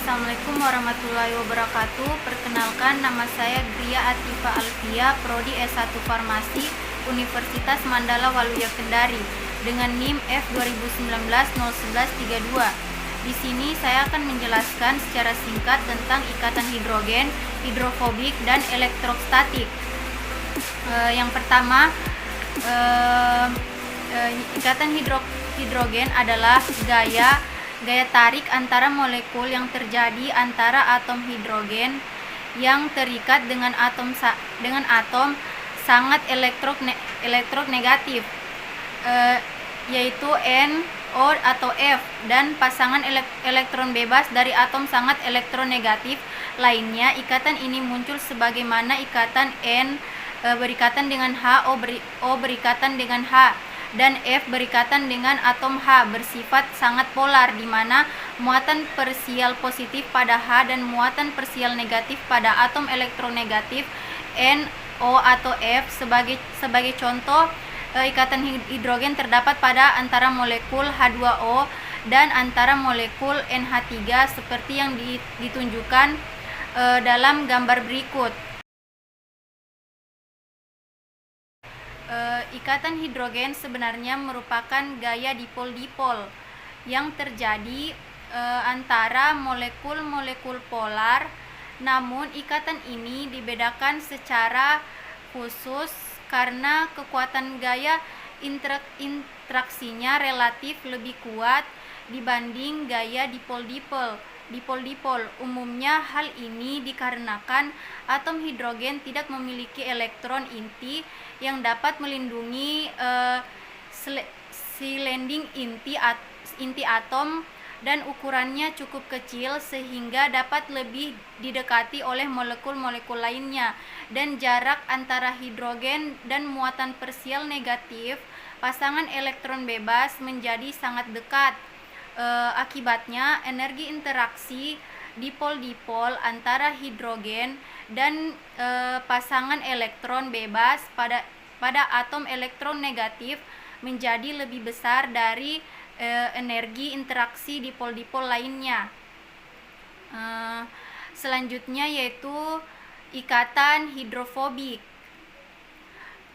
Assalamualaikum warahmatullahi wabarakatuh. Perkenalkan, nama saya Gria Atifa Alfia, Prodi S1 Farmasi, Universitas Mandala Waluya Kendari, dengan NIM F2019-01132. Di sini saya akan menjelaskan secara singkat tentang ikatan hidrogen, hidrofobik, dan elektrostatik. Yang pertama, ikatan hidrogen adalah gaya tarik antara molekul yang terjadi antara atom hidrogen yang terikat dengan atom sangat elektronegatif, yaitu N, O atau F, dan pasangan elektron bebas dari atom sangat elektronegatif lainnya. Ikatan ini muncul sebagaimana ikatan N berikatan dengan H, O berikatan dengan H, dan F berikatan dengan atom H bersifat sangat polar, di mana muatan parsial positif pada H dan muatan parsial negatif pada atom elektronegatif N, O atau F. Sebagai contoh, ikatan hidrogen terdapat pada antara molekul H2O dan antara molekul NH3 seperti yang ditunjukkan dalam gambar berikut. Ikatan hidrogen sebenarnya merupakan gaya dipol-dipol yang terjadi antara molekul-molekul polar, namun ikatan ini dibedakan secara khusus karena kekuatan gaya interaksinya relatif lebih kuat dibanding gaya dipol-dipol. Umumnya hal ini dikarenakan atom hidrogen tidak memiliki elektron inti yang dapat melindungi silending inti atom, dan ukurannya cukup kecil sehingga dapat lebih didekati oleh molekul-molekul lainnya, dan jarak antara hidrogen dan muatan parsial negatif pasangan elektron bebas menjadi sangat dekat. Akibatnya energi interaksi dipol-dipol antara hidrogen dan pasangan elektron bebas pada atom elektron negatif menjadi lebih besar dari energi interaksi dipol-dipol lainnya. Selanjutnya yaitu ikatan hidrofobik.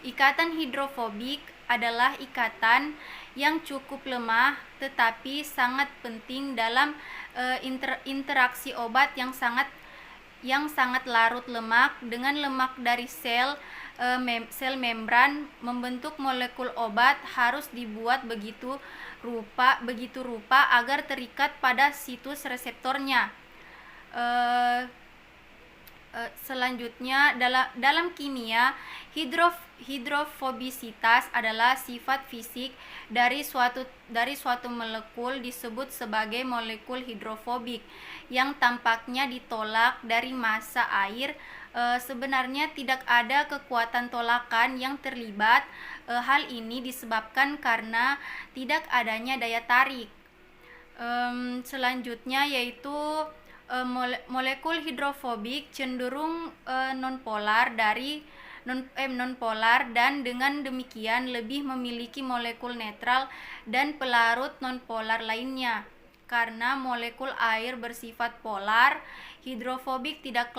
Ikatan hidrofobik adalah ikatan yang cukup lemah tetapi sangat penting dalam interaksi obat yang sangat larut lemak dengan lemak dari sel membran. Membentuk molekul obat harus dibuat begitu rupa agar terikat pada situs reseptornya. Selanjutnya, dalam kimia, hidrofobisitas adalah sifat fisik dari suatu molekul disebut sebagai molekul hidrofobik yang tampaknya ditolak dari massa air. Sebenarnya tidak ada kekuatan tolakan yang terlibat. Hal ini disebabkan karena tidak adanya daya tarik. Selanjutnya yaitu molekul hidrofobik cenderung nonpolar dan dengan demikian lebih memiliki molekul netral dan pelarut nonpolar lainnya. Karena molekul air bersifat polar, hidrofobik tidak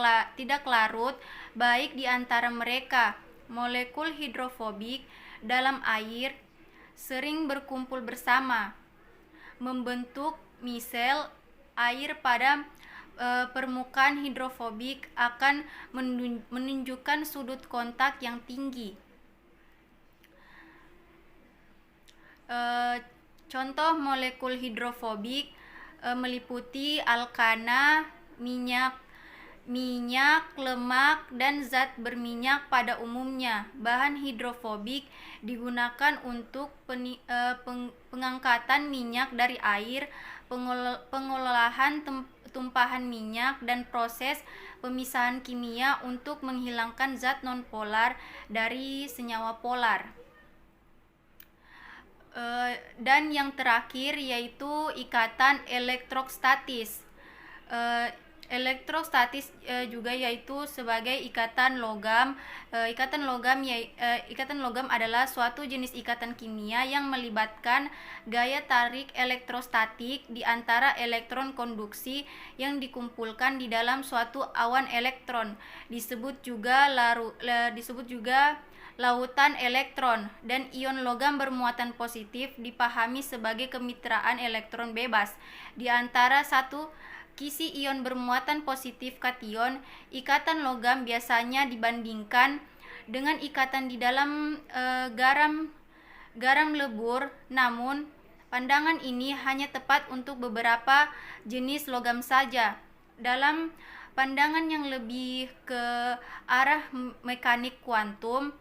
larut baik di antara mereka. Molekul hidrofobik dalam air sering berkumpul bersama, membentuk misel air pada permukaan hidrofobik akan menunjukkan sudut kontak yang tinggi. Contoh molekul hidrofobik meliputi alkana, minyak, lemak, dan zat berminyak pada umumnya. Bahan hidrofobik digunakan untuk pengangkatan minyak dari air, pengolahan tumpahan minyak, dan proses pemisahan kimia untuk menghilangkan zat nonpolar dari senyawa polar. Dan yang terakhir yaitu ikatan elektrostatis. Elektrostatis juga yaitu sebagai ikatan logam. Ikatan logam adalah suatu jenis ikatan kimia yang melibatkan gaya tarik elektrostatik di antara elektron konduksi yang dikumpulkan di dalam suatu awan elektron. Disebut juga lautan elektron. Dan ion logam bermuatan positif dipahami sebagai kemitraan elektron bebas di antara satu kisi ion bermuatan positif kation. Ikatan logam biasanya dibandingkan dengan ikatan di dalam garam lebur, namun pandangan ini hanya tepat untuk beberapa jenis logam saja. Dalam pandangan yang lebih ke arah mekanik kuantum,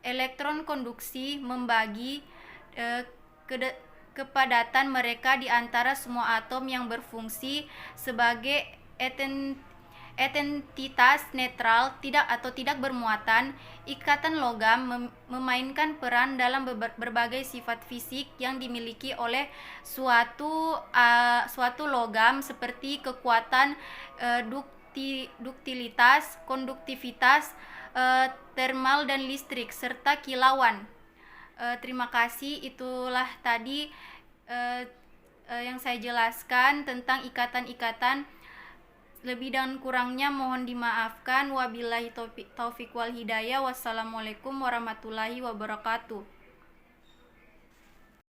elektron konduksi membagi kepadatan mereka di antara semua atom yang berfungsi sebagai entitas netral tidak bermuatan. Ikatan logam memainkan peran dalam berbagai sifat fisik yang dimiliki oleh suatu logam, seperti kekuatan, duktilitas, konduktivitas, thermal dan listrik, serta kilauan. Terima kasih, itulah tadi yang saya jelaskan tentang ikatan-ikatan. Lebih dan kurangnya mohon dimaafkan. Wabillahi taufiq wal hidayah. Wassalamualaikum warahmatullahi wabarakatuh.